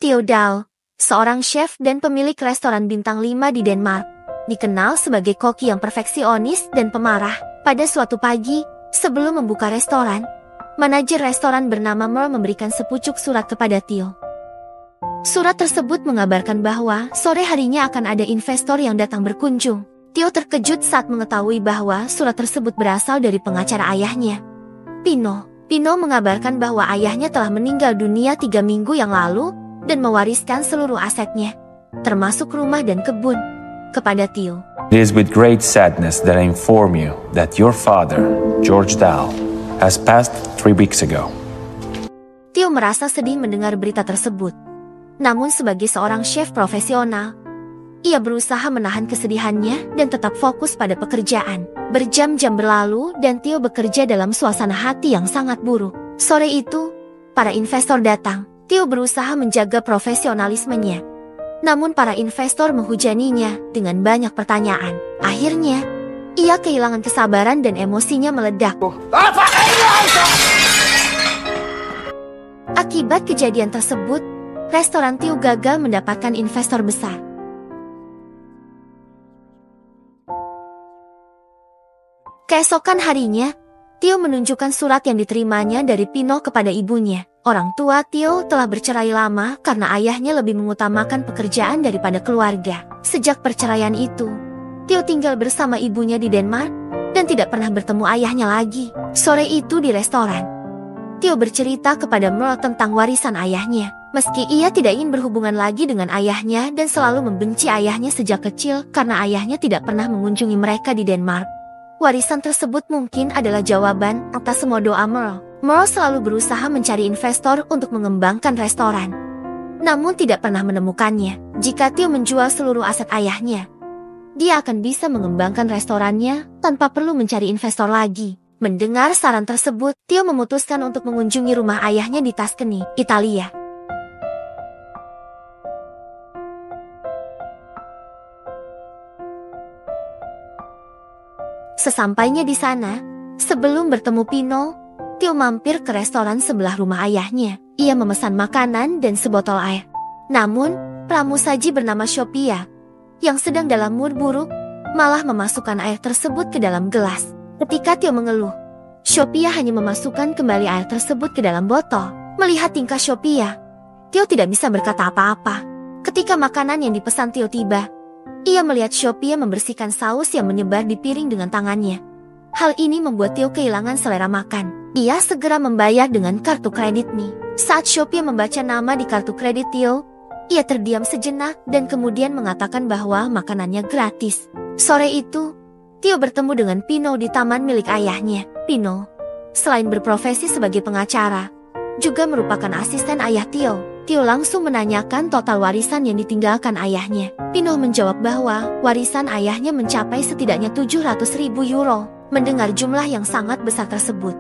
Theo Dao, seorang chef dan pemilik restoran bintang 5 di Denmark, dikenal sebagai koki yang perfeksionis dan pemarah. Pada suatu pagi, sebelum membuka restoran, manajer restoran bernama Merle memberikan sepucuk surat kepada Theo. Surat tersebut mengabarkan bahwa sore harinya akan ada investor yang datang berkunjung. Theo terkejut saat mengetahui bahwa surat tersebut berasal dari pengacara ayahnya, Pino. Pino mengabarkan bahwa ayahnya telah meninggal dunia 3 minggu yang lalu dan mewariskan seluruh asetnya, termasuk rumah dan kebun, kepada Theo. It is with great sadness that I inform you that your father, George Dao, has passed 3 weeks ago. Theo merasa sedih mendengar berita tersebut. Namun sebagai seorang chef profesional, ia berusaha menahan kesedihannya dan tetap fokus pada pekerjaan. Berjam-jam berlalu dan Theo bekerja dalam suasana hati yang sangat buruk. Sore itu, para investor datang. Theo berusaha menjaga profesionalismenya. Namun para investor menghujaninya dengan banyak pertanyaan. Akhirnya, ia kehilangan kesabaran dan emosinya meledak. Akibat kejadian tersebut, restoran Theo gagal mendapatkan investor besar. Keesokan harinya, Theo menunjukkan surat yang diterimanya dari Pino kepada ibunya. Orang tua Theo telah bercerai lama karena ayahnya lebih mengutamakan pekerjaan daripada keluarga. Sejak perceraian itu, Theo tinggal bersama ibunya di Denmark dan tidak pernah bertemu ayahnya lagi. Sore itu di restoran, Theo bercerita kepada Merle tentang warisan ayahnya. Meski ia tidak ingin berhubungan lagi dengan ayahnya dan selalu membenci ayahnya sejak kecil karena ayahnya tidak pernah mengunjungi mereka di Denmark, warisan tersebut mungkin adalah jawaban atas semua doa Merle. Merle selalu berusaha mencari investor untuk mengembangkan restoran, namun tidak pernah menemukannya. Jika Theo menjual seluruh aset ayahnya, dia akan bisa mengembangkan restorannya tanpa perlu mencari investor lagi. Mendengar saran tersebut, Theo memutuskan untuk mengunjungi rumah ayahnya di Tuscany, Italia. Sesampainya di sana, sebelum bertemu Pino, Theo mampir ke restoran sebelah rumah ayahnya. Ia memesan makanan dan sebotol air. Namun, pramusaji bernama Sophia, yang sedang dalam mood buruk, malah memasukkan air tersebut ke dalam gelas. Ketika Theo mengeluh, Sophia hanya memasukkan kembali air tersebut ke dalam botol. Melihat tingkah Sophia, Theo tidak bisa berkata apa-apa. Ketika makanan yang dipesan Theo tiba, ia melihat Sophia membersihkan saus yang menyebar di piring dengan tangannya. Hal ini membuat Theo kehilangan selera makan. Ia segera membayar dengan kartu kredit Mi. Saat Sophia membaca nama di kartu kredit Theo, ia terdiam sejenak dan kemudian mengatakan bahwa makanannya gratis. Sore itu, Theo bertemu dengan Pino di taman milik ayahnya. Pino, selain berprofesi sebagai pengacara, juga merupakan asisten ayah Theo. Theo langsung menanyakan total warisan yang ditinggalkan ayahnya. Pino menjawab bahwa warisan ayahnya mencapai setidaknya 700.000 euro. Mendengar jumlah yang sangat besar tersebut,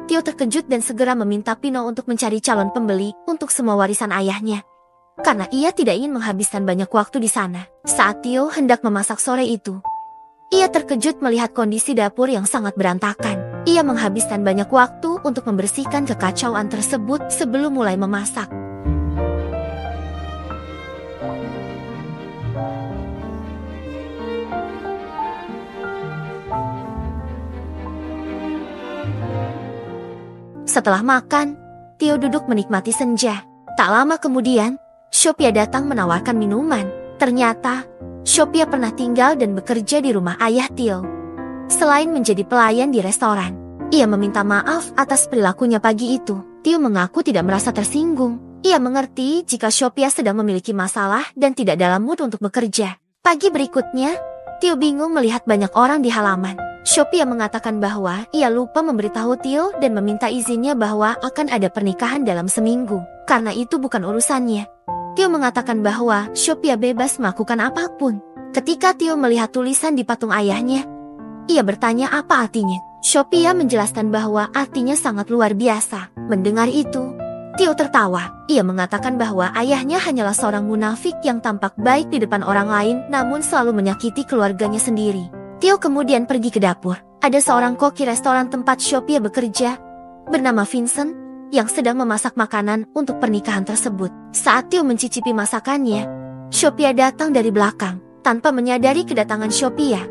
Theo terkejut dan segera meminta Pino untuk mencari calon pembeli untuk semua warisan ayahnya, karena ia tidak ingin menghabiskan banyak waktu di sana. Saat Theo hendak memasak sore itu, ia terkejut melihat kondisi dapur yang sangat berantakan. Ia menghabiskan banyak waktu untuk membersihkan kekacauan tersebut sebelum mulai memasak. Setelah makan, Theo duduk menikmati senja. Tak lama kemudian, Sophia datang menawarkan minuman. Ternyata, Sophia pernah tinggal dan bekerja di rumah ayah Theo. Selain menjadi pelayan di restoran, ia meminta maaf atas perilakunya pagi itu. Theo mengaku tidak merasa tersinggung. Ia mengerti jika Sophia sedang memiliki masalah dan tidak dalam mood untuk bekerja. Pagi berikutnya, Theo bingung melihat banyak orang di halaman. Sophia mengatakan bahwa ia lupa memberitahu Theo dan meminta izinnya bahwa akan ada pernikahan dalam seminggu. Karena itu bukan urusannya. Theo mengatakan bahwa Sophia bebas melakukan apapun. Ketika Theo melihat tulisan di patung ayahnya, ia bertanya apa artinya. Sophia menjelaskan bahwa artinya sangat luar biasa. Mendengar itu, Theo tertawa. Ia mengatakan bahwa ayahnya hanyalah seorang munafik yang tampak baik di depan orang lain namun selalu menyakiti keluarganya sendiri. Theo kemudian pergi ke dapur. Ada seorang koki restoran tempat Sophia bekerja, bernama Vincent, yang sedang memasak makanan untuk pernikahan tersebut. Saat Tio mencicipi masakannya, Sophia datang dari belakang. Tanpa menyadari kedatangan Sophia,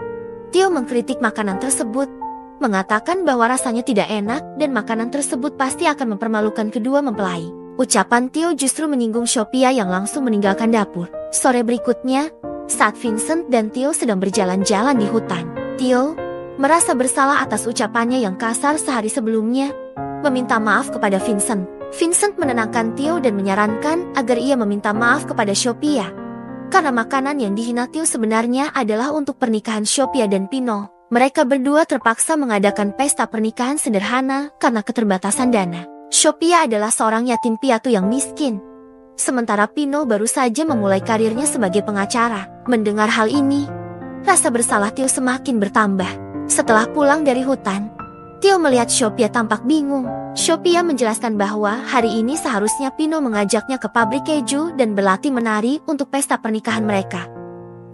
Tio mengkritik makanan tersebut, mengatakan bahwa rasanya tidak enak dan makanan tersebut pasti akan mempermalukan kedua mempelai. Ucapan Tio justru menyinggung Sophia yang langsung meninggalkan dapur. Sore berikutnya, saat Vincent dan Tio sedang berjalan-jalan di hutan, Tio merasa bersalah atas ucapannya yang kasar sehari sebelumnya, meminta maaf kepada Vincent. Vincent menenangkan Tio dan menyarankan agar ia meminta maaf kepada Sophia, karena makanan yang dihina Tio sebenarnya adalah untuk pernikahan Sophia dan Pino. Mereka berdua terpaksa mengadakan pesta pernikahan sederhana karena keterbatasan dana. Sophia adalah seorang yatim piatu yang miskin, sementara Pino baru saja memulai karirnya sebagai pengacara. Mendengar hal ini, rasa bersalah Tio semakin bertambah. Setelah pulang dari hutan, Tio melihat Sophia tampak bingung. Sophia menjelaskan bahwa hari ini seharusnya Pino mengajaknya ke pabrik keju dan berlatih menari untuk pesta pernikahan mereka.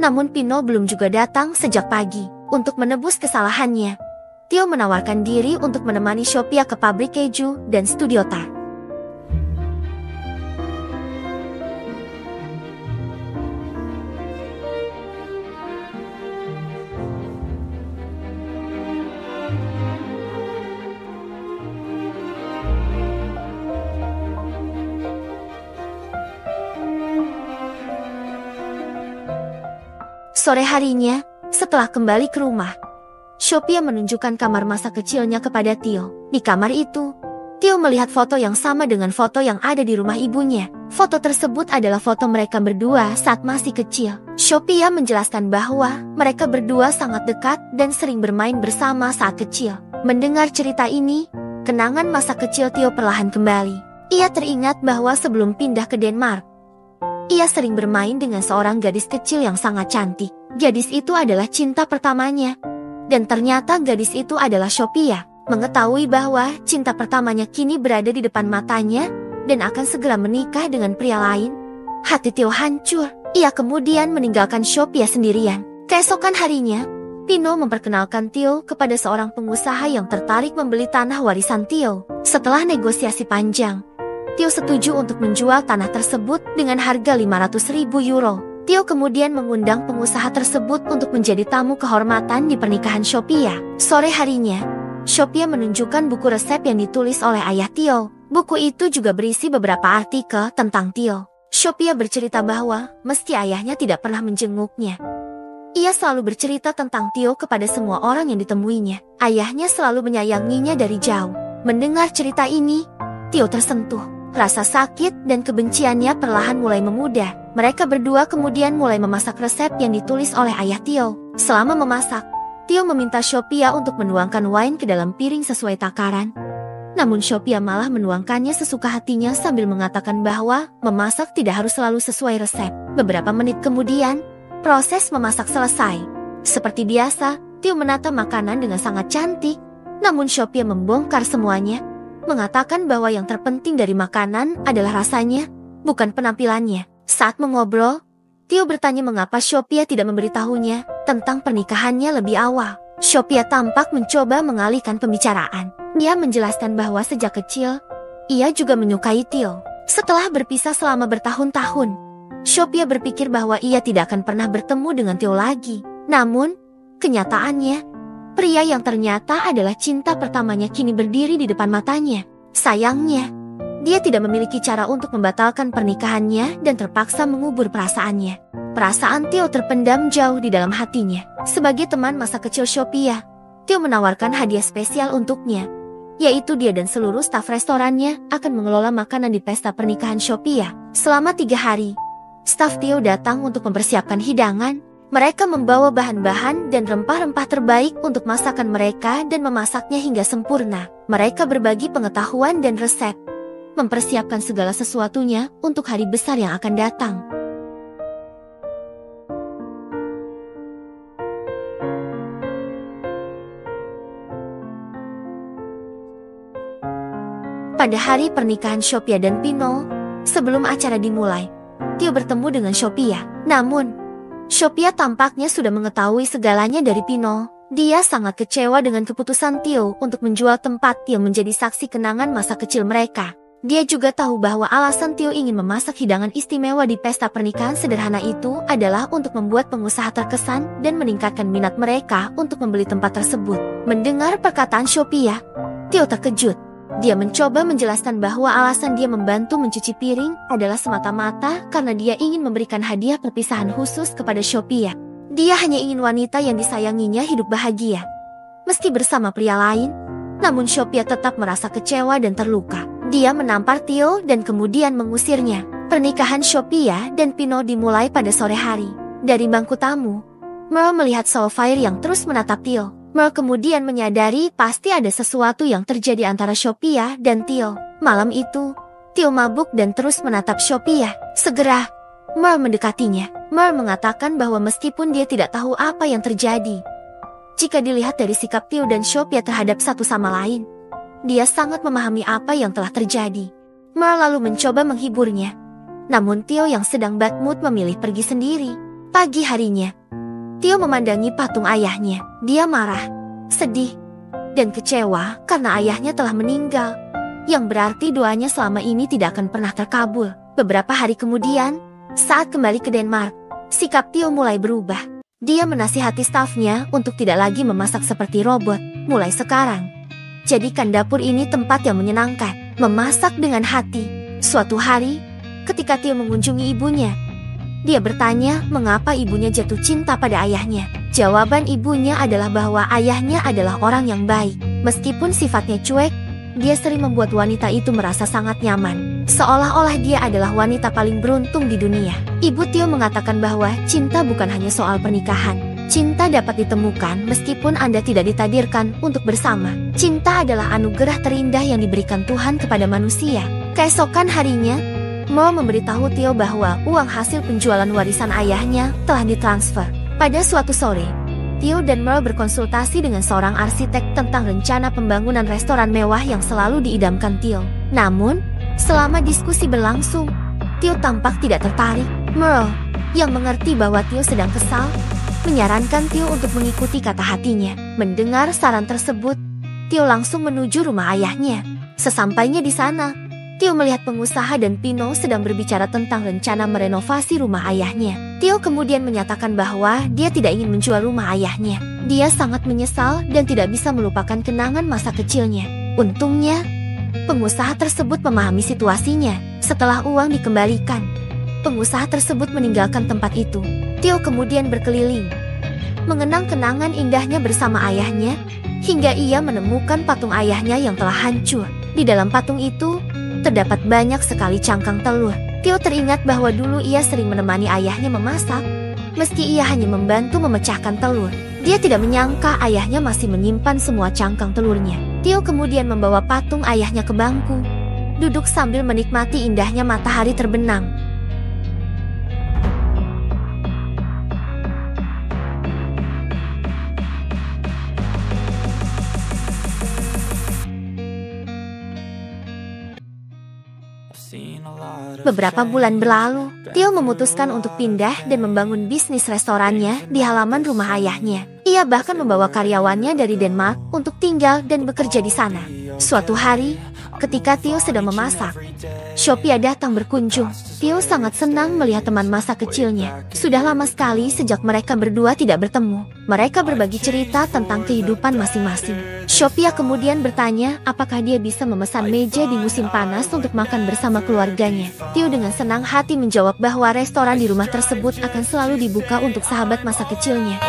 Namun Pino belum juga datang sejak pagi. Untuk menebus kesalahannya, Tio menawarkan diri untuk menemani Sophia ke pabrik keju dan studio tar. Sore harinya, setelah kembali ke rumah, Sophia menunjukkan kamar masa kecilnya kepada Tio. Di kamar itu, Tio melihat foto yang sama dengan foto yang ada di rumah ibunya. Foto tersebut adalah foto mereka berdua saat masih kecil. Sophia menjelaskan bahwa mereka berdua sangat dekat dan sering bermain bersama saat kecil. Mendengar cerita ini, kenangan masa kecil Tio perlahan kembali. Ia teringat bahwa sebelum pindah ke Denmark, ia sering bermain dengan seorang gadis kecil yang sangat cantik. Gadis itu adalah cinta pertamanya. Dan ternyata gadis itu adalah Sophia. Mengetahui bahwa cinta pertamanya kini berada di depan matanya dan akan segera menikah dengan pria lain, hati Tio hancur. Ia kemudian meninggalkan Sophia sendirian. Keesokan harinya, Pino memperkenalkan Tio kepada seorang pengusaha yang tertarik membeli tanah warisan Tio. Setelah negosiasi panjang, Tio setuju untuk menjual tanah tersebut dengan harga 500.000 euro. Tio kemudian mengundang pengusaha tersebut untuk menjadi tamu kehormatan di pernikahan Sophia. Sore harinya, Sophia menunjukkan buku resep yang ditulis oleh ayah Tio. Buku itu juga berisi beberapa artikel tentang Tio. Sophia bercerita bahwa meski ayahnya tidak pernah menjenguknya, ia selalu bercerita tentang Tio kepada semua orang yang ditemuinya. Ayahnya selalu menyayanginya dari jauh. Mendengar cerita ini, Tio tersentuh. Rasa sakit dan kebenciannya perlahan mulai memudar. Mereka berdua kemudian mulai memasak resep yang ditulis oleh ayah Tio. Selama memasak, Tio meminta Sophia untuk menuangkan wine ke dalam piring sesuai takaran. Namun Sophia malah menuangkannya sesuka hatinya sambil mengatakan bahwa memasak tidak harus selalu sesuai resep. Beberapa menit kemudian, proses memasak selesai. Seperti biasa, Tio menata makanan dengan sangat cantik. Namun Sophia membongkar semuanya, mengatakan bahwa yang terpenting dari makanan adalah rasanya, bukan penampilannya. Saat mengobrol, Tio bertanya mengapa Sophia tidak memberitahunya tentang pernikahannya lebih awal. Sophia tampak mencoba mengalihkan pembicaraan. Dia menjelaskan bahwa sejak kecil, ia juga menyukai Tio. Setelah berpisah selama bertahun-tahun, Sophia berpikir bahwa ia tidak akan pernah bertemu dengan Tio lagi. Namun, kenyataannya, pria yang ternyata adalah cinta pertamanya kini berdiri di depan matanya. Sayangnya, dia tidak memiliki cara untuk membatalkan pernikahannya dan terpaksa mengubur perasaannya. Perasaan Tio terpendam jauh di dalam hatinya. Sebagai teman masa kecil Sophia, Tio menawarkan hadiah spesial untuknya, yaitu dia dan seluruh staf restorannya akan mengelola makanan di pesta pernikahan Sophia. Selama 3 hari, staf Tio datang untuk mempersiapkan hidangan. Mereka membawa bahan-bahan dan rempah-rempah terbaik untuk masakan mereka dan memasaknya hingga sempurna. Mereka berbagi pengetahuan dan resep, mempersiapkan segala sesuatunya untuk hari besar yang akan datang. Pada hari pernikahan Sophia dan Pino, sebelum acara dimulai, Tio bertemu dengan Sophia. Namun, Sophia tampaknya sudah mengetahui segalanya dari Pino. Dia sangat kecewa dengan keputusan Theo untuk menjual tempat yang menjadi saksi kenangan masa kecil mereka. Dia juga tahu bahwa alasan Theo ingin memasak hidangan istimewa di pesta pernikahan sederhana itu adalah untuk membuat pengusaha terkesan dan meningkatkan minat mereka untuk membeli tempat tersebut. Mendengar perkataan Sophia, Theo terkejut. Dia mencoba menjelaskan bahwa alasan dia membantu mencuci piring adalah semata-mata karena dia ingin memberikan hadiah perpisahan khusus kepada Sophia. Dia hanya ingin wanita yang disayanginya hidup bahagia, meski bersama pria lain. Namun Sophia tetap merasa kecewa dan terluka. Dia menampar Theo dan kemudian mengusirnya. Pernikahan Sophia dan Pino dimulai pada sore hari. Dari bangku tamu, Merle melihat Sapphire yang terus menatap Theo. Merle kemudian menyadari pasti ada sesuatu yang terjadi antara Sophia dan Theo. Malam itu, Theo mabuk dan terus menatap Sophia. Segera, Merle mendekatinya. Merle mengatakan bahwa meskipun dia tidak tahu apa yang terjadi, jika dilihat dari sikap Theo dan Sophia terhadap satu sama lain, dia sangat memahami apa yang telah terjadi. Merle lalu mencoba menghiburnya. Namun Theo yang sedang bad mood memilih pergi sendiri. Pagi harinya, Theo memandangi patung ayahnya. Dia marah, sedih, dan kecewa karena ayahnya telah meninggal, yang berarti doanya selama ini tidak akan pernah terkabul. Beberapa hari kemudian, saat kembali ke Denmark, sikap Theo mulai berubah. Dia menasihati stafnya untuk tidak lagi memasak seperti robot. Mulai sekarang, jadikan dapur ini tempat yang menyenangkan, memasak dengan hati. Suatu hari, ketika Theo mengunjungi ibunya, dia bertanya mengapa ibunya jatuh cinta pada ayahnya. Jawaban ibunya adalah bahwa ayahnya adalah orang yang baik. Meskipun sifatnya cuek, dia sering membuat wanita itu merasa sangat nyaman, seolah-olah dia adalah wanita paling beruntung di dunia. Ibu Theo mengatakan bahwa cinta bukan hanya soal pernikahan. Cinta dapat ditemukan meskipun Anda tidak ditakdirkan untuk bersama. Cinta adalah anugerah terindah yang diberikan Tuhan kepada manusia. Keesokan harinya, Mo memberitahu Theo bahwa uang hasil penjualan warisan ayahnya telah ditransfer. Pada suatu sore, Theo dan Merle berkonsultasi dengan seorang arsitek tentang rencana pembangunan restoran mewah yang selalu diidamkan Theo. Namun, selama diskusi berlangsung, Theo tampak tidak tertarik. Merle, yang mengerti bahwa Theo sedang kesal, menyarankan Theo untuk mengikuti kata hatinya. Mendengar saran tersebut, Theo langsung menuju rumah ayahnya. Sesampainya di sana, Theo melihat pengusaha dan Pino sedang berbicara tentang rencana merenovasi rumah ayahnya. Theo kemudian menyatakan bahwa dia tidak ingin menjual rumah ayahnya. Dia sangat menyesal dan tidak bisa melupakan kenangan masa kecilnya. Untungnya, pengusaha tersebut memahami situasinya. Setelah uang dikembalikan, pengusaha tersebut meninggalkan tempat itu. Theo kemudian berkeliling, mengenang kenangan indahnya bersama ayahnya, hingga ia menemukan patung ayahnya yang telah hancur. Di dalam patung itu, terdapat banyak sekali cangkang telur. Theo teringat bahwa dulu ia sering menemani ayahnya memasak, meski ia hanya membantu memecahkan telur. Dia tidak menyangka ayahnya masih menyimpan semua cangkang telurnya. Theo kemudian membawa patung ayahnya ke bangku, duduk sambil menikmati indahnya matahari terbenam. Beberapa bulan berlalu, Theo memutuskan untuk pindah dan membangun bisnis restorannya di halaman rumah ayahnya. Ia bahkan membawa karyawannya dari Denmark untuk tinggal dan bekerja di sana. Suatu hari, ketika Theo sedang memasak, Sophia datang berkunjung. Theo sangat senang melihat teman masa kecilnya. Sudah lama sekali sejak mereka berdua tidak bertemu. Mereka berbagi cerita tentang kehidupan masing-masing. Sophia kemudian bertanya apakah dia bisa memesan meja di musim panas untuk makan bersama keluarganya. Theo dengan senang hati menjawab bahwa restoran di rumah tersebut akan selalu dibuka untuk sahabat masa kecilnya.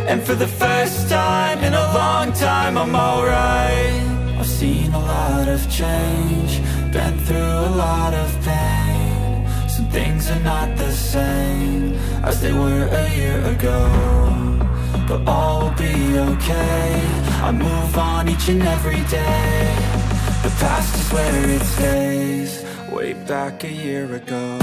And for the first time in a long time I'm alright. I've seen a lot of change, been through a lot of pain. Some things are not the same as they were a year ago, but all will be okay. I move on each and every day. The past is where it stays, way back a year ago.